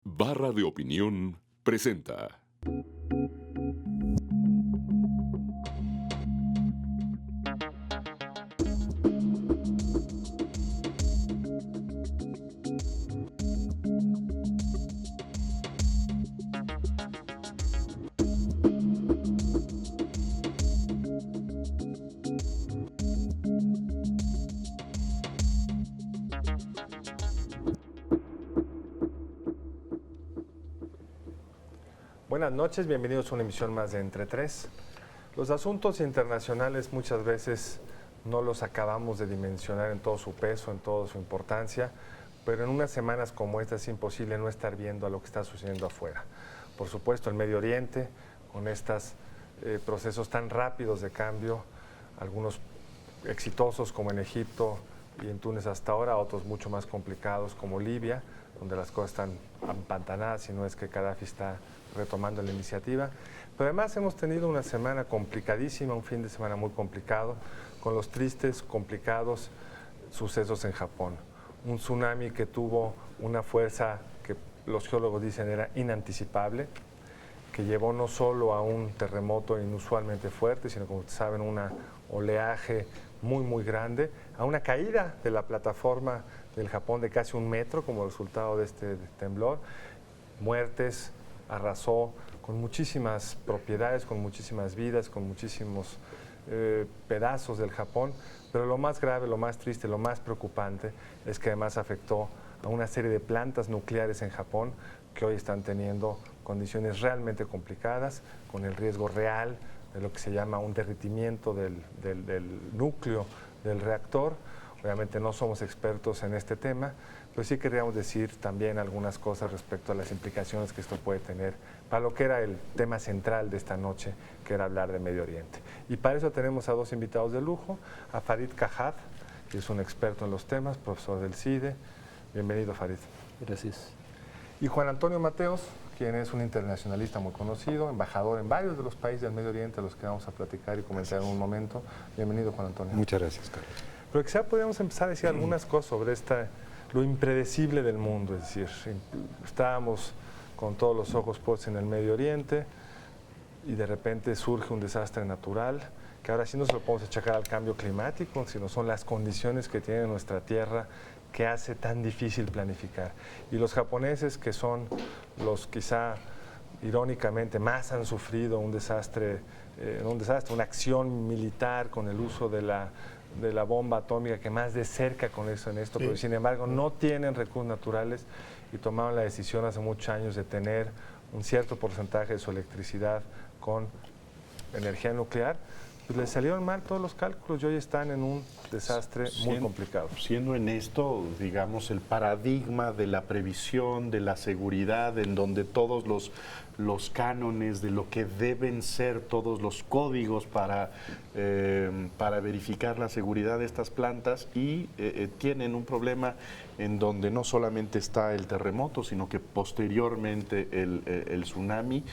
Barra de Opinión presenta. Buenas noches, bienvenidos a una emisión más de Entre Tres. Los asuntos internacionales muchas veces no los acabamos de dimensionar en todo su peso, en toda su importancia, pero en unas semanas como esta es imposible no estar viendo a lo que está sucediendo afuera. Por supuesto, el Medio Oriente, con estos procesos tan rápidos de cambio, algunos exitosos como en Egipto y en Túnez hasta ahora, otros mucho más complicados como Libia, donde las cosas están empantanadas, si no es que Gaddafi está retomando la iniciativa. Pero además hemos tenido una semana complicadísima, un fin de semana muy complicado, con los tristes, complicados sucesos en Japón. Un tsunami que tuvo una fuerza que los geólogos dicen era inanticipable, que llevó no solo a un terremoto inusualmente fuerte, sino, como ustedes saben, un oleaje muy grande, a una caída de la plataforma del Japón de casi 1 metro como resultado de este temblor, muertes, arrasó con muchísimas propiedades, con muchísimas vidas, con muchísimos pedazos del Japón, pero lo más grave, lo más triste, lo más preocupante es que además afectó a una serie de plantas nucleares en Japón que hoy están teniendo condiciones realmente complicadas, con el riesgo real de lo que se llama un derretimiento del núcleo del reactor. Obviamente no somos expertos en este tema, pero sí queríamos decir también algunas cosas respecto a las implicaciones que esto puede tener para lo que era el tema central de esta noche, que era hablar de Medio Oriente. Y para eso tenemos a 2 invitados de lujo, a Farid Kajad, que es un experto en los temas, profesor del CIDE. Bienvenido, Farid. Gracias. Y Juan Antonio Mateos, quien es un internacionalista muy conocido, embajador en varios de los países del Medio Oriente, a los que vamos a platicar y comentar en un momento. Bienvenido, Juan Antonio. Muchas gracias, Carlos. Pero quizá podríamos empezar a decir algunas cosas sobre lo impredecible del mundo, es decir, estábamos con todos los ojos puestos en el Medio Oriente y de repente surge un desastre natural, que ahora sí no se lo podemos achacar al cambio climático, sino son las condiciones que tiene nuestra Tierra que hace tan difícil planificar. Y los japoneses, que son los quizá irónicamente más han sufrido un desastre, una acción militar con el uso de la bomba atómica, que más de cerca con eso en esto, sí. Pero sin embargo no tienen recursos naturales y tomaron la decisión hace muchos años de tener un cierto porcentaje de su electricidad con energía nuclear. Pues les salieron mal todos los cálculos y hoy están en un desastre muy complicado. Siendo en esto, digamos, el paradigma de la previsión, de la seguridad, en donde todos los cánones de lo que deben ser todos los códigos para verificar la seguridad de estas plantas y tienen un problema en donde no solamente está el terremoto, sino que posteriormente el tsunami,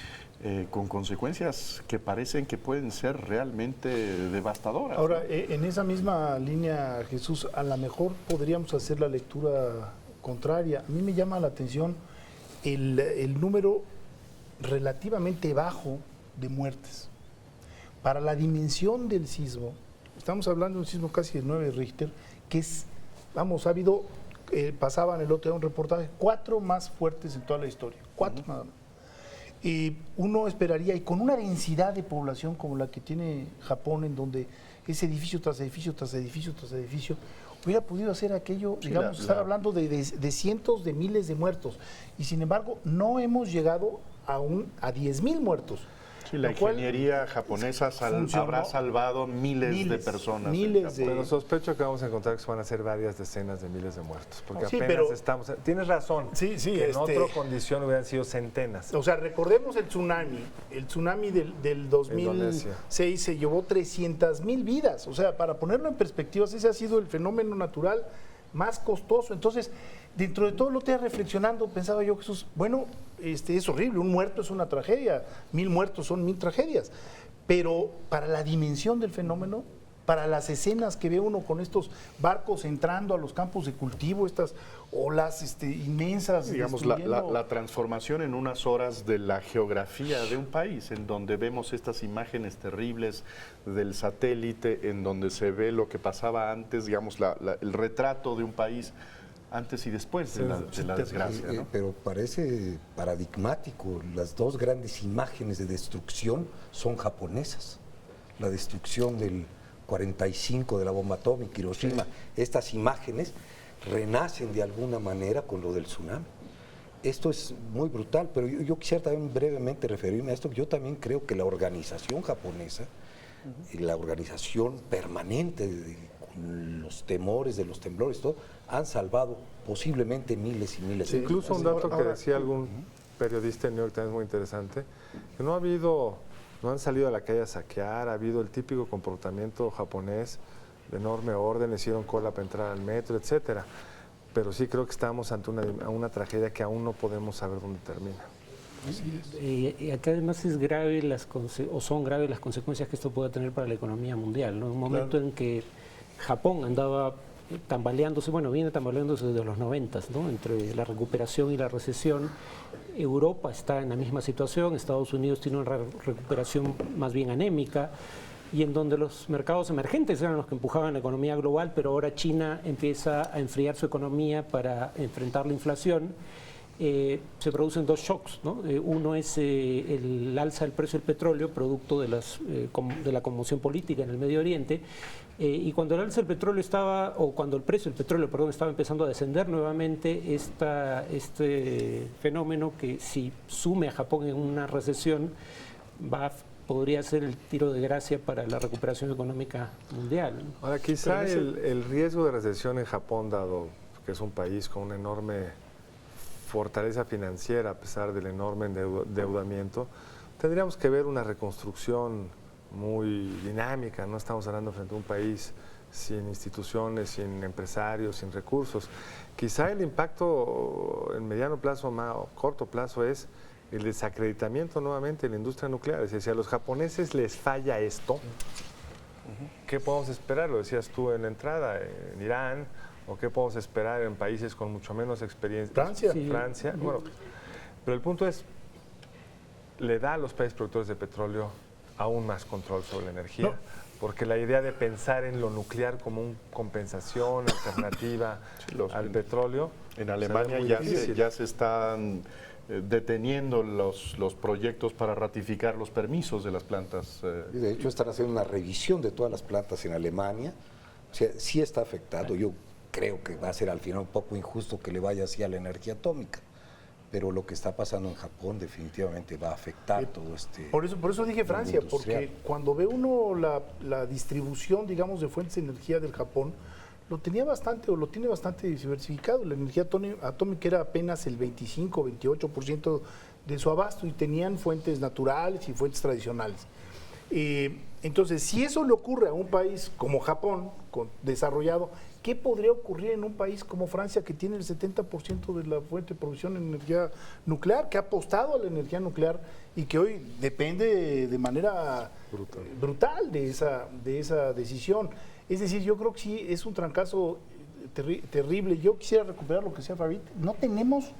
con consecuencias que parecen que pueden ser realmente devastadoras. Ahora, ¿no? En esa misma línea, Jesús, a lo mejor podríamos hacer la lectura contraria. A mí me llama la atención el número relativamente bajo de muertes. Para la dimensión del sismo, estamos hablando de un sismo casi de 9 Richter, que es, vamos, ha habido, pasaban el otro día un reportaje, 4 más fuertes en toda la historia, 4 nada más. Y uno esperaría, y con una densidad de población como la que tiene Japón, en donde es edificio tras edificio tras edificio tras edificio, hubiera podido hacer aquello, digamos, estar hablando de cientos de miles de muertos. Y sin embargo, no hemos llegado a 10,000 muertos. Sí, la ingeniería japonesa habrá salvado miles de personas. Pero sospecho que vamos a encontrar que van a ser varias decenas de miles de muertos, porque apenas estamos... Tienes razón, que en otra condición hubieran sido centenas. O sea, recordemos el tsunami del 2006 se llevó 300,000 vidas. O sea, para ponerlo en perspectiva, ese ha sido el fenómeno natural más costoso. Entonces, dentro de todo lo que reflexionando, pensaba yo, Jesús, bueno, es horrible, 1 muerto es una tragedia, 1,000 muertos son 1,000 tragedias, pero para la dimensión del fenómeno para las escenas que ve uno con estos barcos entrando a los campos de cultivo, estas olas inmensas. Digamos, la transformación en unas horas de la geografía de un país, en donde vemos estas imágenes terribles del satélite, en donde se ve lo que pasaba antes, digamos, el retrato de un país antes y después de la desgracia, ¿no? Pero parece paradigmático. Las dos grandes imágenes de destrucción son japonesas. La destrucción del 45 de la bomba atómica, Hiroshima. Estas imágenes renacen de alguna manera con lo del tsunami. Esto es muy brutal, pero yo quisiera también brevemente referirme a esto. Yo también creo que la organización japonesa, y la organización permanente con los temores de los temblores, todo, han salvado posiblemente miles y miles de vidas. Incluso un dato que decía algún periodista en New York Times muy interesante, que no han salido a la calle a saquear, ha habido el típico comportamiento japonés de enorme orden, hicieron cola para entrar al metro, etcétera. Pero sí creo que estamos ante una tragedia que aún no podemos saber dónde termina. Y acá además es grave son graves las consecuencias que esto pueda tener para la economía mundial, ¿no? En un momento en que Japón andaba tambaleándose, viene tambaleándose desde los 90, ¿no? Entre la recuperación y la recesión. Europa está en la misma situación, Estados Unidos tiene una recuperación más bien anémica, y en donde los mercados emergentes eran los que empujaban la economía global, pero ahora China empieza a enfriar su economía para enfrentar la inflación. Se producen dos shocks, ¿no? Uno es el alza del precio del petróleo, producto de la conmoción política en el Medio Oriente, y cuando el alza del petróleo cuando el precio del petróleo, estaba empezando a descender nuevamente, este fenómeno que si sume a Japón en una recesión podría ser el tiro de gracia para la recuperación económica mundial. Ahora, quizá el riesgo de recesión en Japón, dado que es un país con una enorme fortaleza financiera a pesar del enorme endeudamiento, tendríamos que ver una reconstrucción muy dinámica. No estamos hablando frente a un país sin instituciones, sin empresarios, sin recursos. Quizá el impacto en mediano plazo o corto plazo es el desacreditamiento nuevamente de la industria nuclear. Es decir, si a los japoneses les falla esto, ¿qué podemos esperar? Lo decías tú en la entrada, en Irán, o qué podemos esperar en países con mucho menos experiencia. Francia. Sí. Francia. Bueno, pero el punto es, le da a los países productores de petróleo aún más control sobre la energía, porque la idea de pensar en lo nuclear como una compensación alternativa al petróleo. En Alemania ya se están deteniendo los proyectos para ratificar los permisos de las plantas. De hecho, están haciendo una revisión de todas las plantas en Alemania. O sea, sí está afectado. Yo creo que va a ser al final un poco injusto que le vaya así a la energía atómica, pero lo que está pasando en Japón definitivamente va a afectar todo este... Por eso dije Francia, porque cuando ve uno la distribución, digamos, de fuentes de energía del Japón, lo tiene bastante diversificado. La energía atómica era apenas el 25-28% de su abasto, y tenían fuentes naturales y fuentes tradicionales. Entonces, si eso le ocurre a un país como Japón, desarrollado, ¿qué podría ocurrir en un país como Francia, que tiene el 70% de la fuente de producción de energía nuclear, que ha apostado a la energía nuclear y que hoy depende de manera brutal de esa decisión? Es decir, yo creo que sí es un trancazo terrible. Yo quisiera recuperar lo que decía Farid. No tenemos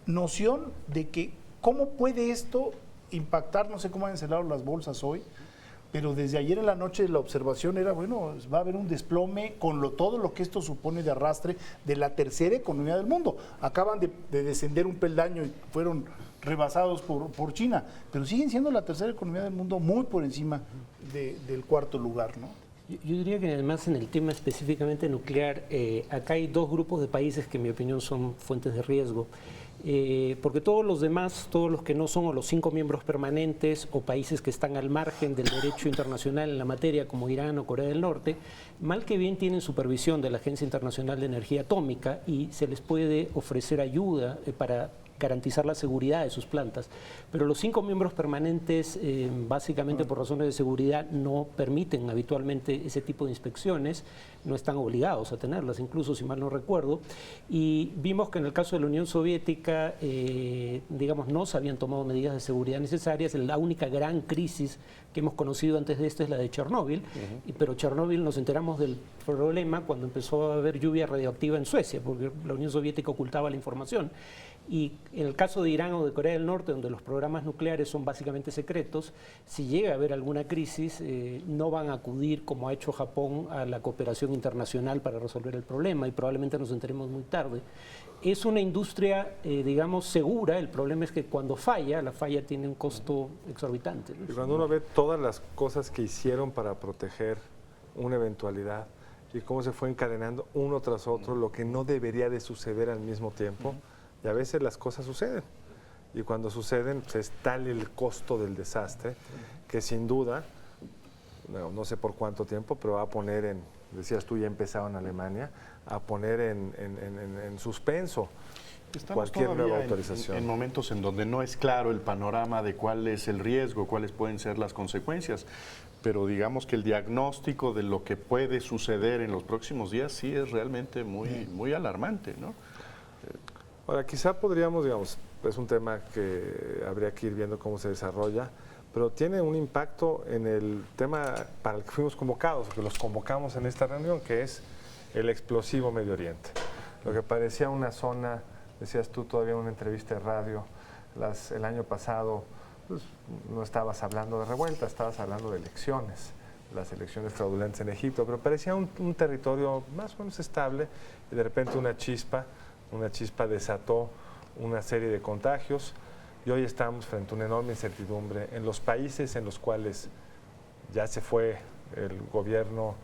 noción de que cómo puede esto impactar. No sé cómo han cerrado las bolsas hoy, pero desde ayer en la noche la observación era, va a haber un desplome con todo lo que esto supone de arrastre de la tercera economía del mundo. Acaban de descender un peldaño y fueron rebasados por China, pero siguen siendo la tercera economía del mundo, muy por encima del cuarto lugar, ¿no? Yo diría que además en el tema específicamente nuclear, acá hay dos grupos de países que en mi opinión son fuentes de riesgo. Porque todos los demás, todos los que no son o los 5 miembros permanentes o países que están al margen del derecho internacional en la materia, como Irán o Corea del Norte, mal que bien tienen supervisión de la Agencia Internacional de Energía Atómica y se les puede ofrecer ayuda para garantizar la seguridad de sus plantas. Pero los 5 miembros permanentes, básicamente por razones de seguridad, no permiten habitualmente ese tipo de inspecciones, no están obligados a tenerlas, incluso si mal no recuerdo. Y vimos que en el caso de la Unión Soviética, digamos, no se habían tomado medidas de seguridad necesarias. La única gran crisis que hemos conocido antes de esto es la de Chernóbil, pero Chernóbil nos enteramos del problema cuando empezó a haber lluvia radioactiva en Suecia, porque la Unión Soviética ocultaba la información. Y en el caso de Irán o de Corea del Norte, donde los programas nucleares son básicamente secretos, si llega a haber alguna crisis, no van a acudir, como ha hecho Japón, a la cooperación internacional para resolver el problema, y probablemente nos enteremos muy tarde. Es una industria, digamos, segura. El problema es que cuando falla, la falla tiene un costo exorbitante, ¿no? Y cuando uno ve todas las cosas que hicieron para proteger una eventualidad y cómo se fue encadenando uno tras otro, lo que no debería de suceder al mismo tiempo, y a veces las cosas suceden. Y cuando suceden, pues es tal el costo del desastre que sin duda, no sé por cuánto tiempo, pero va a poner decías tú, ya empezado en Alemania, a poner en suspenso Estamos cualquier nueva todavía autorización. en momentos en donde no es claro el panorama de cuál es el riesgo, cuáles pueden ser las consecuencias, pero digamos que el diagnóstico de lo que puede suceder en los próximos días sí es realmente muy alarmante, ¿no? Ahora, quizá podríamos, digamos, es un tema que habría que ir viendo cómo se desarrolla, pero tiene un impacto en el tema para el que fuimos convocados, que los convocamos en esta reunión, que es el explosivo Medio Oriente. Lo que parecía una zona, decías tú todavía en una entrevista de radio, el año pasado pues, no estabas hablando de revuelta, estabas hablando de elecciones, las elecciones fraudulentas en Egipto, pero parecía un territorio más o menos estable y de repente una chispa desató una serie de contagios y hoy estamos frente a una enorme incertidumbre en los países en los cuales ya se fue el gobierno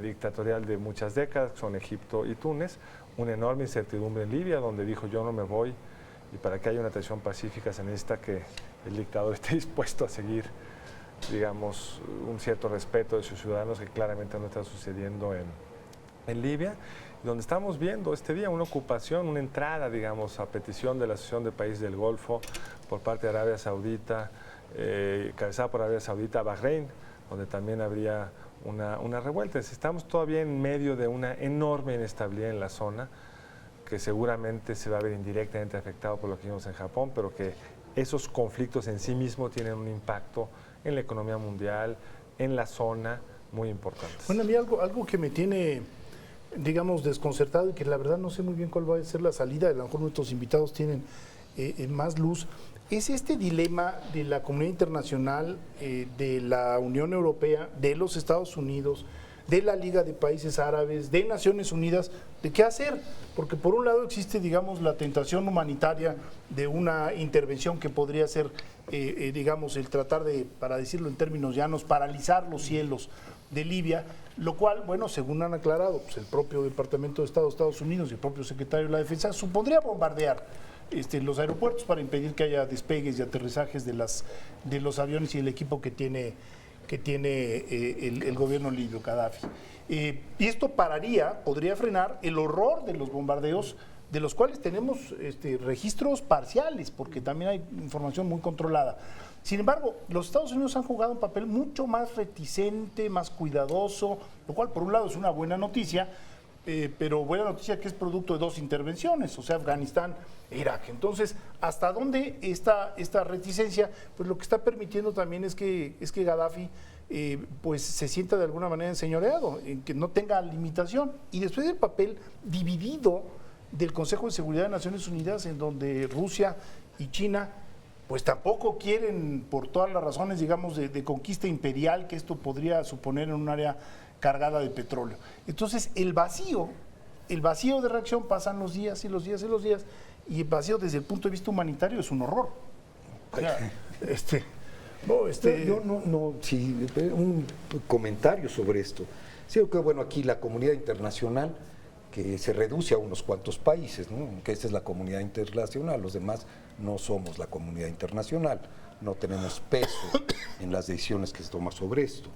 dictatorial de muchas décadas, que son Egipto y Túnez, una enorme incertidumbre en Libia, donde dijo yo no me voy, y para que haya una transición pacífica se necesita que el dictador esté dispuesto a seguir, digamos, un cierto respeto de sus ciudadanos, que claramente no está sucediendo en Libia, donde estamos viendo este día una ocupación, una entrada, digamos, a petición de la Asociación de Países del Golfo por parte de Arabia Saudita, encabezada por Arabia Saudita, a Bahrein, donde también habría una revuelta. Estamos todavía en medio de una enorme inestabilidad en la zona, que seguramente se va a ver indirectamente afectado por lo que vimos en Japón, pero que esos conflictos en sí mismos tienen un impacto en la economía mundial, en la zona, muy importante. Bueno, a mí algo que me tiene, digamos, desconcertado y que la verdad no sé muy bien cuál va a ser la salida, a lo mejor nuestros invitados tienen más luz, es este dilema de la comunidad internacional, de la Unión Europea, de los Estados Unidos, de la Liga de Países Árabes, de Naciones Unidas, de qué hacer, porque por un lado existe, digamos, la tentación humanitaria de una intervención que podría ser, digamos, el tratar de, para decirlo en términos llanos, paralizar los cielos de Libia, lo cual, bueno, según han aclarado pues, el propio Departamento de Estado de Estados Unidos y el propio Secretario de la Defensa, supondría bombardear los aeropuertos para impedir que haya despegues y aterrizajes de los aviones y el equipo que tiene el gobierno libio, Gaddafi. Y esto podría frenar el horror de los bombardeos, de los cuales tenemos registros parciales, porque también hay información muy controlada. Sin embargo, los Estados Unidos han jugado un papel mucho más reticente, más cuidadoso, lo cual por un lado es una buena noticia, pero buena noticia que es producto de dos intervenciones, o sea, Afganistán e Irak. Entonces, ¿hasta dónde esta reticencia? Pues lo que está permitiendo también es que Gaddafi pues se sienta de alguna manera enseñoreado, en que no tenga limitación. Y después del papel dividido del Consejo de Seguridad de Naciones Unidas, en donde Rusia y China pues tampoco quieren, por todas las razones, digamos, de conquista imperial que esto podría suponer en un área cargada de petróleo. Entonces, el vacío de reacción, pasan los días y los días y los días, y el vacío desde el punto de vista humanitario es un horror. O sea, un comentario sobre esto. Sí, que bueno, aquí la comunidad internacional, que se reduce a unos cuantos países, ¿no? Que esta es la comunidad internacional, los demás no somos la comunidad internacional, no tenemos peso en las decisiones que se toman sobre esto.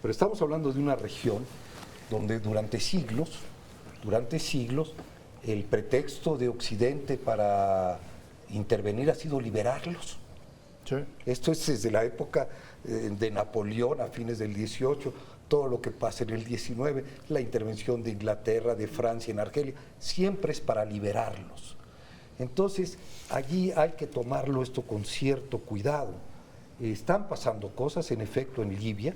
Pero estamos hablando de una región donde durante siglos, el pretexto de Occidente para intervenir ha sido liberarlos. Sí. Esto es desde la época de Napoleón a fines del 18, todo lo que pasa en el 19, la intervención de Inglaterra, de Francia en Argelia, siempre es para liberarlos. Entonces, allí hay que tomarlo esto con cierto cuidado. Están pasando cosas, en efecto, en Libia,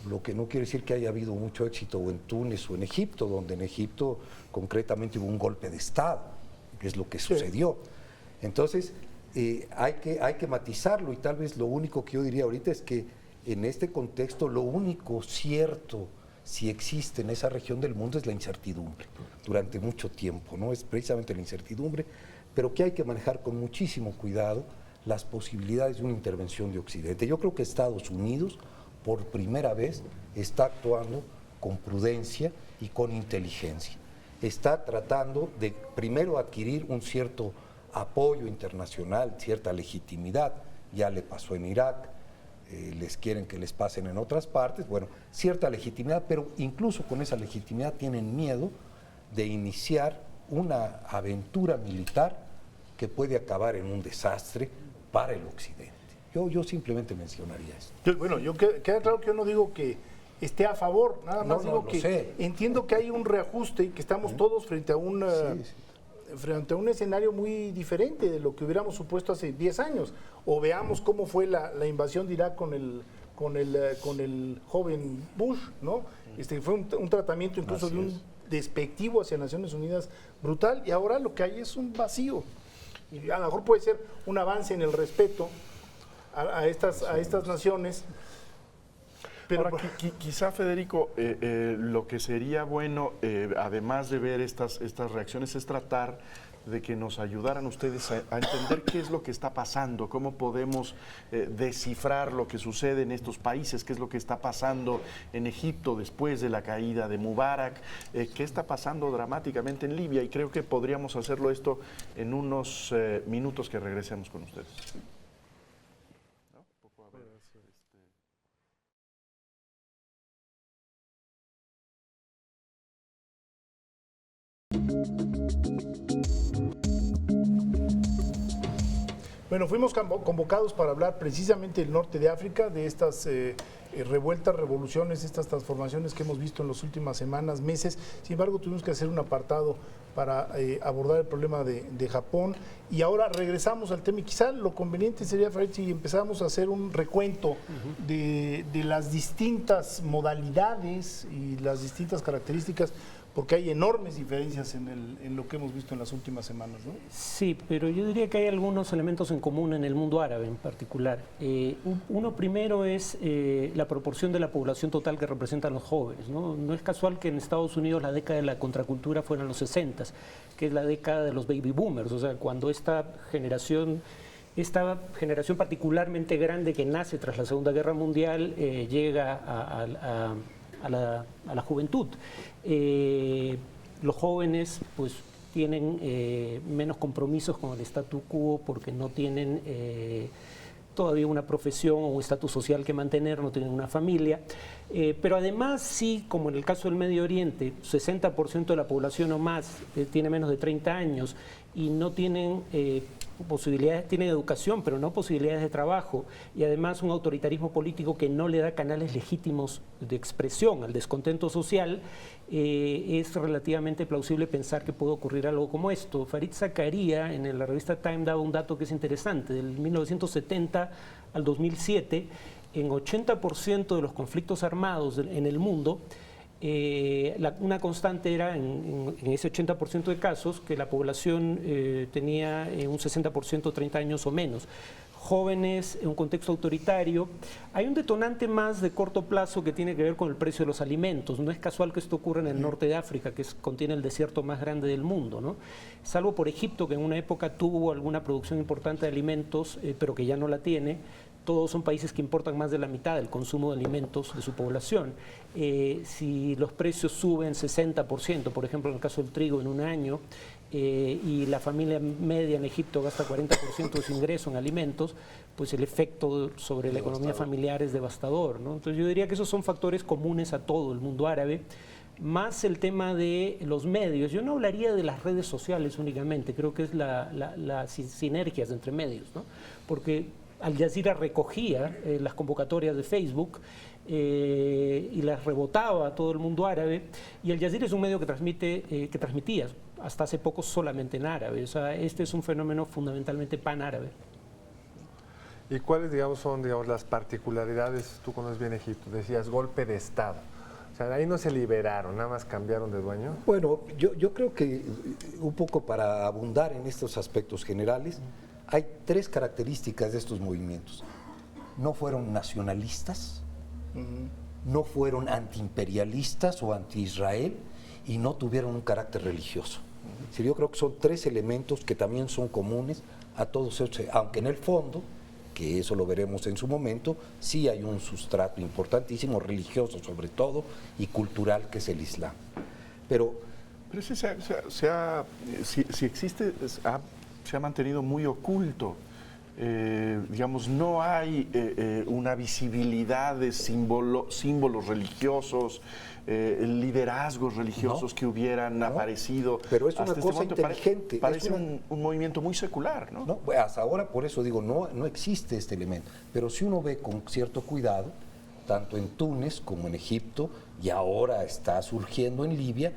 lo que no quiere decir que haya habido mucho éxito o en Túnez o en Egipto, donde en Egipto concretamente hubo un golpe de Estado, que es lo que sucedió. Entonces, hay que matizarlo, y tal vez lo único que yo diría ahorita es que en este contexto lo único cierto, si existe en esa región del mundo, es la incertidumbre durante mucho tiempo, ¿no? Es precisamente la incertidumbre, pero que hay que manejar con muchísimo cuidado las posibilidades de una intervención de Occidente. Yo creo que Estados Unidos, por primera vez, está actuando con prudencia y con inteligencia. Está tratando de, primero, adquirir un cierto apoyo internacional, cierta legitimidad. Ya le pasó en Irak, les quieren que les pasen en otras partes, bueno, cierta legitimidad, pero incluso con esa legitimidad tienen miedo de iniciar una aventura militar que puede acabar en un desastre para el Occidente. Yo simplemente mencionaría esto. Bueno, queda claro que yo no digo que esté a favor, nada más digo que entiendo que hay un reajuste y que estamos todos frente a frente a un escenario muy diferente de lo que hubiéramos supuesto hace 10 años. O veamos cómo fue la invasión de Irak con el joven Bush, ¿no? Fue un tratamiento incluso de un despectivo hacia Naciones Unidas brutal, y ahora lo que hay es un vacío. Y a lo mejor puede ser un avance en el respeto a estas naciones. Pero ahora, quizá, Federico, lo que sería bueno, además de ver estas reacciones, es tratar de que nos ayudaran ustedes a entender qué es lo que está pasando, cómo podemos descifrar lo que sucede en estos países, qué es lo que está pasando en Egipto después de la caída de Mubarak, qué está pasando dramáticamente en Libia, y creo que podríamos hacerlo esto en unos minutos que regresemos con ustedes. Bueno, fuimos convocados para hablar precisamente del norte de África, de estas revueltas, revoluciones, estas transformaciones que hemos visto en las últimas semanas, meses. Sin embargo, tuvimos que hacer un apartado para abordar el problema de Japón. Y ahora regresamos al tema, y quizá lo conveniente sería, Farid, si empezamos a hacer un recuento de las distintas modalidades y las distintas características, porque hay enormes diferencias en lo que hemos visto en las últimas semanas, ¿no? Sí, pero yo diría que hay algunos elementos en común en el mundo árabe en particular. Uno primero es la proporción de la población total que representan los jóvenes, ¿no? No es casual que en Estados Unidos la década de la contracultura fueran los 60, que es la década de los baby boomers, o sea, cuando esta generación particularmente grande que nace tras la Segunda Guerra Mundial llega a la juventud. Los jóvenes pues tienen menos compromisos con el statu quo porque no tienen todavía una profesión o un estatus social que mantener, no tienen una familia, pero además sí, como en el caso del Medio Oriente, 60% de la población o más tiene menos de 30 años y no tienen posibilidades, tienen educación, pero no posibilidades de trabajo, y además un autoritarismo político que no le da canales legítimos de expresión al descontento social, es relativamente plausible pensar que puede ocurrir algo como esto. Fareed Zakaria en la revista Time daba un dato que es interesante: del 1970 al 2007, en 80% de los conflictos armados en el mundo, una constante era en ese 80% de casos que la población tenía un 60% 30 años o menos. Jóvenes en un contexto autoritario. Hay un detonante más de corto plazo que tiene que ver con el precio de los alimentos. No es casual que esto ocurra en el norte de África, que contiene el desierto más grande del mundo, ¿no? Salvo por Egipto, que en una época tuvo alguna producción importante de alimentos, pero que ya no la tiene. Todos son países que importan más de la mitad del consumo de alimentos de su población. Si los precios suben 60%, por ejemplo en el caso del trigo en un año, y la familia media en Egipto gasta 40% de su ingreso en alimentos, pues el efecto sobre la economía familiar es devastador, ¿no? Entonces yo diría que esos son factores comunes a todo el mundo árabe. más el tema de los medios. Yo no hablaría de las redes sociales únicamente, creo que es las sinergias entre medios, ¿no? Porque Al Jazeera recogía las convocatorias de Facebook y las rebotaba a todo el mundo árabe, y Al Jazeera es un medio que transmitía hasta hace poco solamente en árabe. O sea, este es un fenómeno fundamentalmente panárabe. ¿Y cuáles, son las particularidades? Tú conoces bien Egipto, decías golpe de Estado. O sea, ahí no se liberaron, nada más cambiaron de dueño. Bueno, yo creo que un poco para abundar en estos aspectos generales, hay tres características de estos movimientos. No fueron nacionalistas, no fueron antiimperialistas o anti-Israel y no tuvieron un carácter religioso. Sí, yo creo que son tres elementos que también son comunes a todos ellos, aunque en el fondo, que eso lo veremos en su momento, sí hay un sustrato importantísimo, religioso sobre todo, y cultural, que es el Islam. Pero ese si existe, se ha mantenido muy oculto. No hay una visibilidad de símbolos religiosos, liderazgos religiosos que hubieran aparecido. Pero es una hasta cosa este momento. inteligente. Parece un movimiento muy secular, ¿no? Hasta ahora, por eso digo, no existe este elemento. Pero si uno ve con cierto cuidado, tanto en Túnez como en Egipto, y ahora está surgiendo en Libia,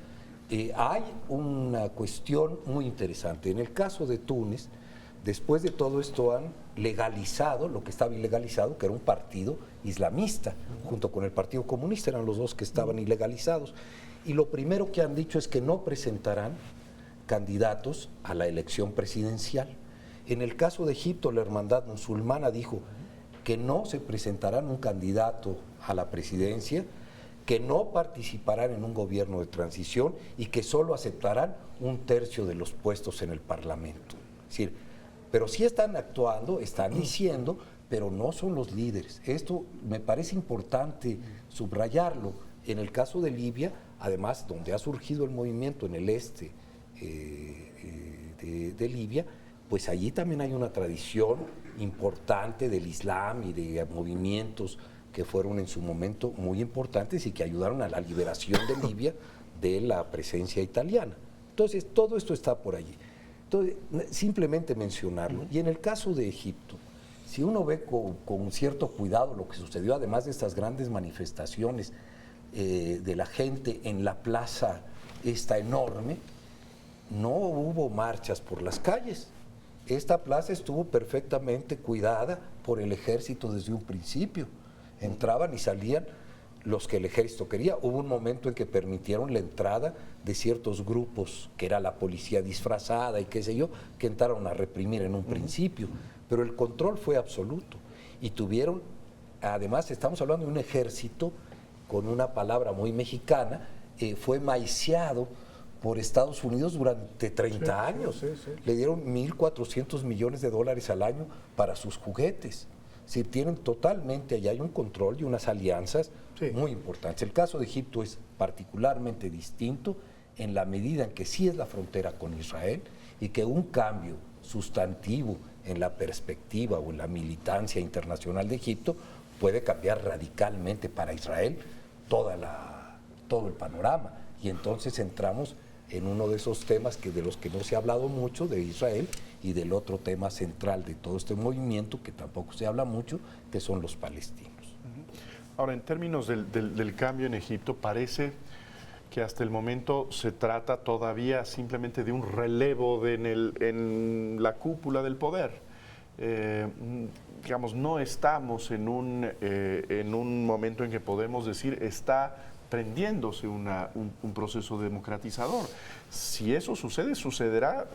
hay una cuestión muy interesante. En el caso de Túnez, después de todo esto han legalizado lo que estaba ilegalizado, que era un partido islamista, junto con el Partido Comunista, eran los dos que estaban ilegalizados. Y lo primero que han dicho es que no presentarán candidatos a la elección presidencial. En el caso de Egipto, la Hermandad Musulmana dijo que no se presentarán un candidato a la presidencia, que no participarán en un gobierno de transición y que solo aceptarán un tercio de los puestos en el Parlamento. Es decir, pero sí están actuando, están diciendo, pero no son los líderes. Esto me parece importante subrayarlo. En el caso de Libia, además, donde ha surgido el movimiento en el este de Libia, pues allí también hay una tradición importante del Islam y de movimientos que fueron en su momento muy importantes y que ayudaron a la liberación de Libia de la presencia italiana. Entonces, todo esto está por allí. Entonces, simplemente mencionarlo. Y en el caso de Egipto, si uno ve con cierto cuidado lo que sucedió, además de estas grandes manifestaciones de la gente en la plaza esta enorme, no hubo marchas por las calles. Esta plaza estuvo perfectamente cuidada por el ejército desde un principio. Entraban y salían los que el ejército quería. Hubo un momento en que permitieron la entrada de ciertos grupos, que era la policía disfrazada y qué sé yo, que entraron a reprimir en un principio, pero el control fue absoluto. Y tuvieron, además estamos hablando de un ejército, con una palabra muy mexicana, fue maiciado por Estados Unidos durante 30 años. Le dieron $1.400 millones al año para sus juguetes. Si tienen totalmente, allá hay un control y unas alianzas muy importantes. El caso de Egipto es particularmente distinto en la medida en que sí es la frontera con Israel y que un cambio sustantivo en la perspectiva o en la internacional de Egipto puede cambiar radicalmente para Israel todo el panorama. Y entonces entramos en uno de esos temas de los que no se ha hablado mucho, de Israel, y del otro tema central de todo este movimiento, que tampoco se habla mucho, que son los palestinos. Ahora, en términos del cambio en Egipto, parece que hasta el momento se trata todavía simplemente de un relevo en la cúpula del poder. No estamos en un momento en que podemos decir está prendiéndose un proceso democratizador. Si eso sucede, sucederá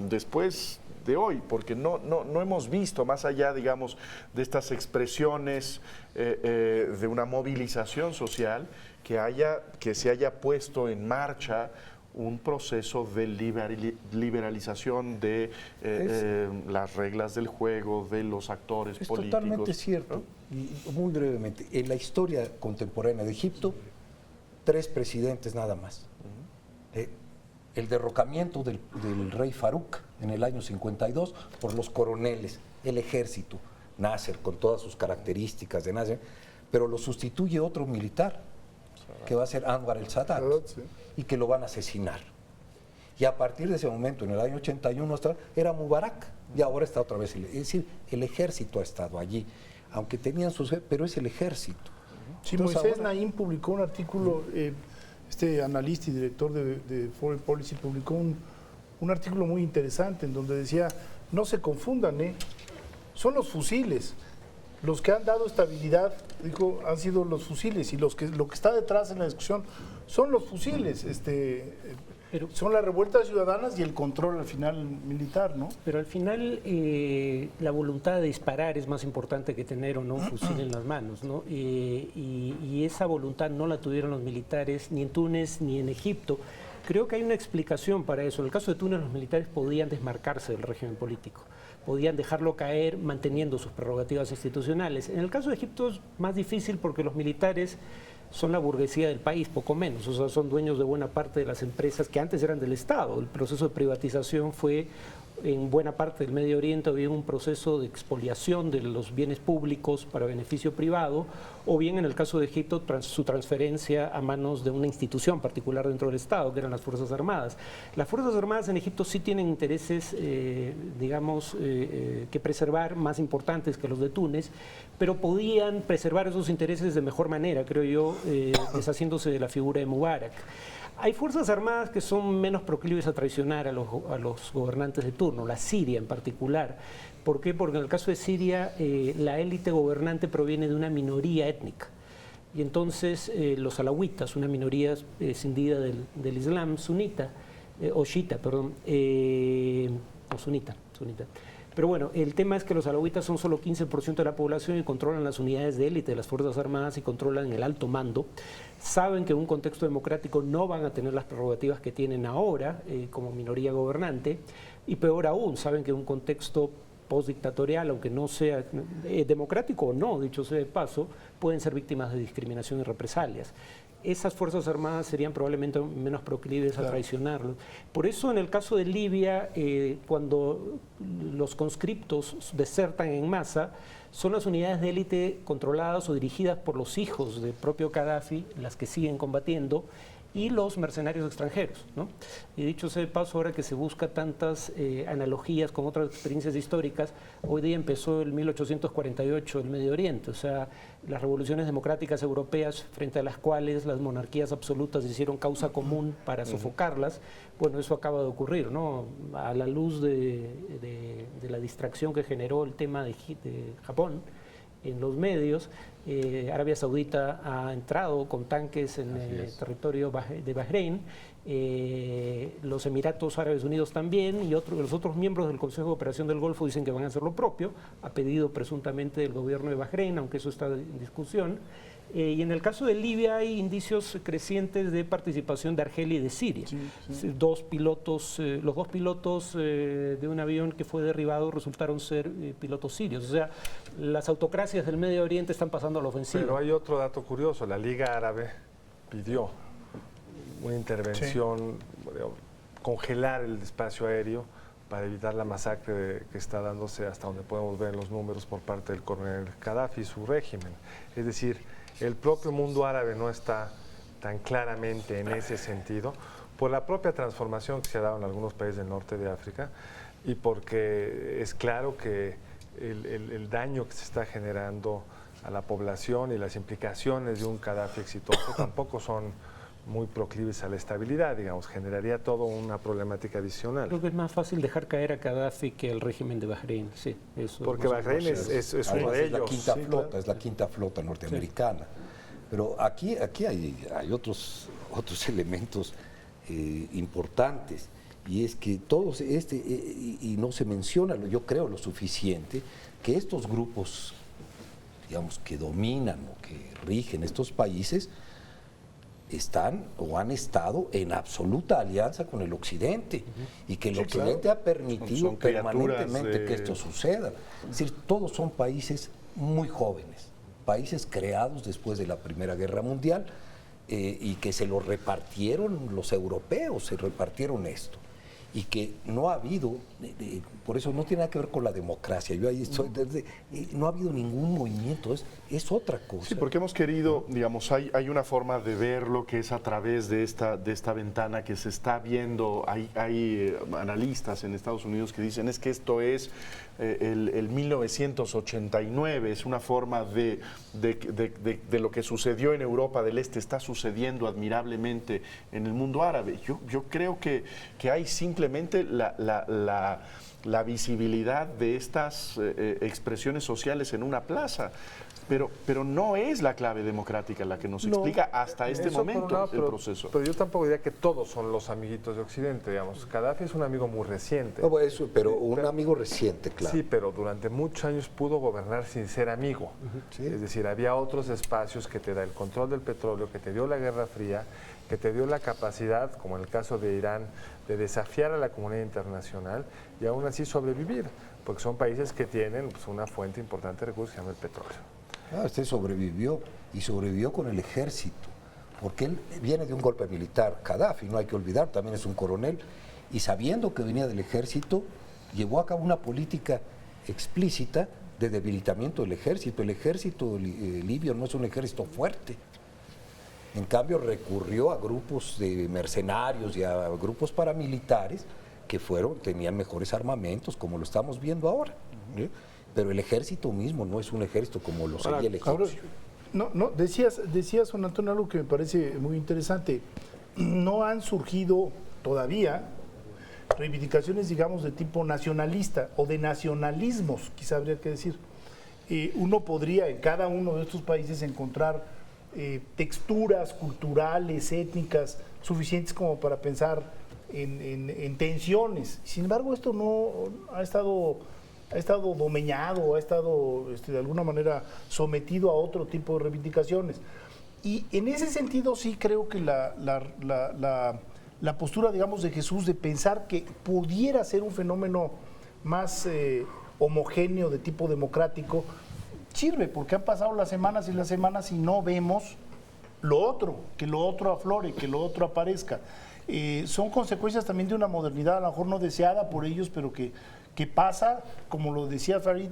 después de hoy, porque no hemos visto, más allá, de estas expresiones de una movilización social, que se haya puesto en marcha un proceso de liberalización de las reglas del juego, de los actores políticos. Es totalmente cierto. ¿No? Y muy brevemente, en la historia contemporánea de Egipto, 3 presidentes nada más. El derrocamiento del rey Farouk en el año 52 por los coroneles, el ejército, Nasser con todas sus características de Nasser, pero lo sustituye otro militar, que va a ser Anwar el Sadat, Sí. y que lo van a asesinar. Y a partir de ese momento, en el año 81, era Mubarak, y ahora está otra vez. Es decir, el ejército ha estado allí, aunque tenían sus... pero es el ejército. Sí, Entonces, Moisés ahora- Naim publicó un artículo, este analista y director de Foreign Policy publicó un artículo muy interesante en donde decía, no se confundan, son los fusiles. Los que han dado estabilidad, dijo, han sido los fusiles, y lo que está detrás en la discusión son los fusiles, Pero- son las revueltas ciudadanas y el control al final militar, ¿no? Pero al final la voluntad de disparar es más importante que tener o no un fusil en las manos, ¿no? Y esa voluntad no la tuvieron los militares ni en Túnez ni en Egipto. Creo que hay una explicación para eso. En el caso de Túnez, los militares podían desmarcarse del régimen político, podían dejarlo caer manteniendo sus prerrogativas institucionales. En el caso de Egipto es más difícil porque los militares son la burguesía del país, poco menos, o sea, son dueños de buena parte de las empresas que antes eran del Estado. El proceso de privatización fue, en buena parte del Medio Oriente, había un proceso de expoliación de los bienes públicos para beneficio privado, o bien en el caso de Egipto, su transferencia a manos de una institución particular dentro del Estado, que eran las Fuerzas Armadas. Las Fuerzas Armadas en Egipto sí tienen intereses, que preservar, más importantes que los de Túnez, pero podían preservar esos intereses de mejor manera, creo yo, deshaciéndose de la figura de Mubarak. Hay fuerzas armadas que son menos proclives a traicionar a los gobernantes de turno, la Siria en particular. ¿Por qué? Porque en el caso de Siria la élite gobernante proviene de una minoría étnica. Y entonces los alawitas, una minoría escindida del Islam sunita, o chiita, perdón, o sunita. Pero bueno, el tema es que los alawitas son solo 15% de la población y controlan las unidades de élite de las Fuerzas Armadas y controlan el alto mando. Saben que en un contexto democrático no van a tener las prerrogativas que tienen ahora como minoría gobernante, y peor aún, saben que en un contexto postdictatorial, aunque no sea democrático o no, dicho sea de paso, pueden ser víctimas de discriminación y represalias. Esas Fuerzas Armadas serían probablemente menos proclives a traicionarlo. Por eso, en el caso de Libia, cuando los conscriptos desertan en masa, son las unidades de élite controladas o dirigidas por los hijos del propio Gaddafi las que siguen combatiendo, y los mercenarios extranjeros, ¿no? Y dicho sea de paso, ahora que se busca tantas analogías con otras experiencias históricas, hoy día empezó el 1848 el Medio Oriente, o sea, las revoluciones democráticas europeas frente a las cuales las monarquías absolutas hicieron causa común para sofocarlas. Bueno, eso acaba de ocurrir, ¿no? A la luz de la distracción que generó el tema de Japón en los medios, Arabia Saudita ha entrado con tanques en el territorio de Bahrein, los Emiratos Árabes Unidos también, y los otros miembros del Consejo de Operación del Golfo dicen que van a hacer lo propio, a pedido presuntamente del gobierno de Bahrein, aunque eso está en discusión. Y en el caso de Libia hay indicios crecientes de participación de Argelia y de Siria. Los dos pilotos de un avión que fue derribado resultaron ser pilotos sirios. O sea, las autocracias del Medio Oriente están pasando a la ofensiva. Pero hay otro dato curioso, la Liga Árabe pidió una intervención, congelar el espacio aéreo para evitar la masacre que está dándose, hasta donde podemos ver en los números, por parte del coronel Gaddafi y su régimen. Es decir, el propio mundo árabe no está tan claramente en ese sentido, por la propia transformación que se ha dado en algunos países del norte de África, y porque es claro que el daño que se está generando a la población y las implicaciones de un Gaddafi exitoso tampoco son muy proclives a la estabilidad, digamos, generaría todo una problemática adicional. Creo que es más fácil dejar caer a Gaddafi que el régimen de Bahrein, sí. Eso Porque Bahrein es uno de ellos. Es la quinta flota norteamericana. Pero aquí hay otros elementos importantes, y es que todos y no se menciona, yo creo, lo suficiente, que estos grupos, digamos, que dominan o que rigen estos países, están o han estado en absoluta alianza con el Occidente, y que el Occidente ha permitido permanentemente que esto suceda. Es decir, todos son países muy jóvenes, países creados después de la Primera Guerra Mundial, y que se lo repartieron los europeos, se repartieron esto. y que no ha habido, por eso no tiene nada que ver con la democracia, yo ahí estoy, no ha habido ningún movimiento, es otra cosa. Sí, porque hemos querido, digamos, hay una forma de verlo que es a través de esta ventana que se está viendo. Hay analistas en Estados Unidos que dicen es que esto es el 1989, es una forma de lo que sucedió en Europa del Este, está sucediendo admirablemente en el mundo árabe. Yo creo que hay simplemente la visibilidad de estas expresiones sociales en una plaza. Pero no es la clave democrática la que nos explica hasta este momento el proceso. Pero yo tampoco diría que todos son los amiguitos de Occidente, digamos. Gaddafi es un amigo muy reciente. No, pero un amigo reciente, claro. Sí, pero durante muchos años pudo gobernar sin ser amigo. Sí. Es decir, había otros espacios que te da el control del petróleo, que te dio la Guerra Fría, que te dio la capacidad, como en el caso de Irán, de desafiar a la comunidad internacional y aún así sobrevivir, porque son países que tienen pues, una fuente importante de recursos que se llama el petróleo. Este sobrevivió y sobrevivió con el ejército, porque él viene de un golpe militar. Gaddafi, no hay que olvidar, también es un coronel, y sabiendo que venía del ejército, llevó a cabo una política explícita de debilitamiento del ejército. El ejército libio no es un ejército fuerte. En cambio, recurrió a grupos de mercenarios y a grupos paramilitares que tenían mejores armamentos, como lo estamos viendo ahora. Pero el ejército mismo no es un ejército como lo sería el egipcio. Decías, Juan Antonio, algo que me parece muy interesante. No han surgido todavía reivindicaciones, digamos, de tipo nacionalista o de nacionalismos, quizá habría que decir. Uno podría en cada uno de estos países encontrar texturas culturales, étnicas, suficientes como para pensar en tensiones. Sin embargo, esto no ha estado domeñado, ha estado de alguna manera sometido a otro tipo de reivindicaciones. Y en ese sentido sí creo que la postura, digamos, de Jesús de pensar que pudiera ser un fenómeno más homogéneo de tipo democrático, sirve, porque han pasado las semanas y las semanas y no vemos lo otro, que lo otro aflore, que lo otro aparezca. Son consecuencias también de una modernidad a lo mejor no deseada por ellos, pero que pasa, como lo decía Farid,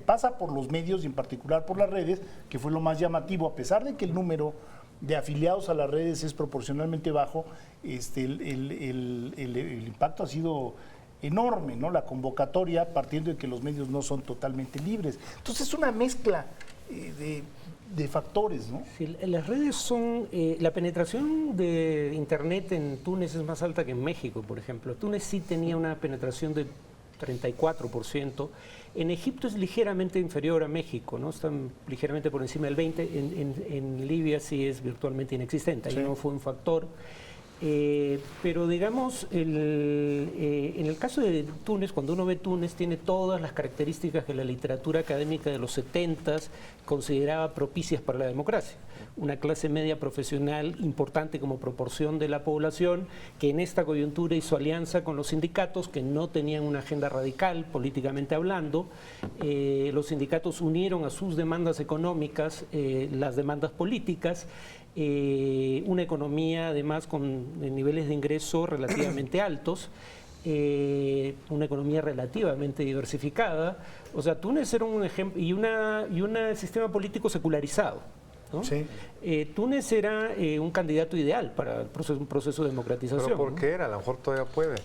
pasa por los medios y en particular por las redes, que fue lo más llamativo, a pesar de que el número de afiliados a las redes es proporcionalmente bajo, el impacto ha sido enorme, ¿no? La convocatoria, partiendo de que los medios no son totalmente libres. Entonces es una mezcla de factores, ¿no? Sí, las redes son... la penetración de Internet en Túnez es más alta que en México, por ejemplo. Túnez sí tenía una penetración de 34%. En Egipto es ligeramente inferior a México, ¿no? Están ligeramente por encima del 20%. En Libia sí es virtualmente inexistente. Ahí no fue un factor. Pero digamos, en el caso de Túnez, cuando uno ve Túnez, tiene todas las características que la literatura académica de los 70s consideraba propicias para la democracia. Una clase media profesional importante como proporción de la población, que en esta coyuntura hizo alianza con los sindicatos que no tenían una agenda radical, políticamente hablando. Los sindicatos unieron a sus demandas económicas las demandas políticas. Una economía además con niveles de ingreso relativamente altos, una economía relativamente diversificada. O sea, Túnez era un ejemplo y un sistema político secularizado, ¿no? Sí. Túnez era un candidato ideal para un proceso de democratización. Pero ¿por qué era? A lo mejor todavía puede.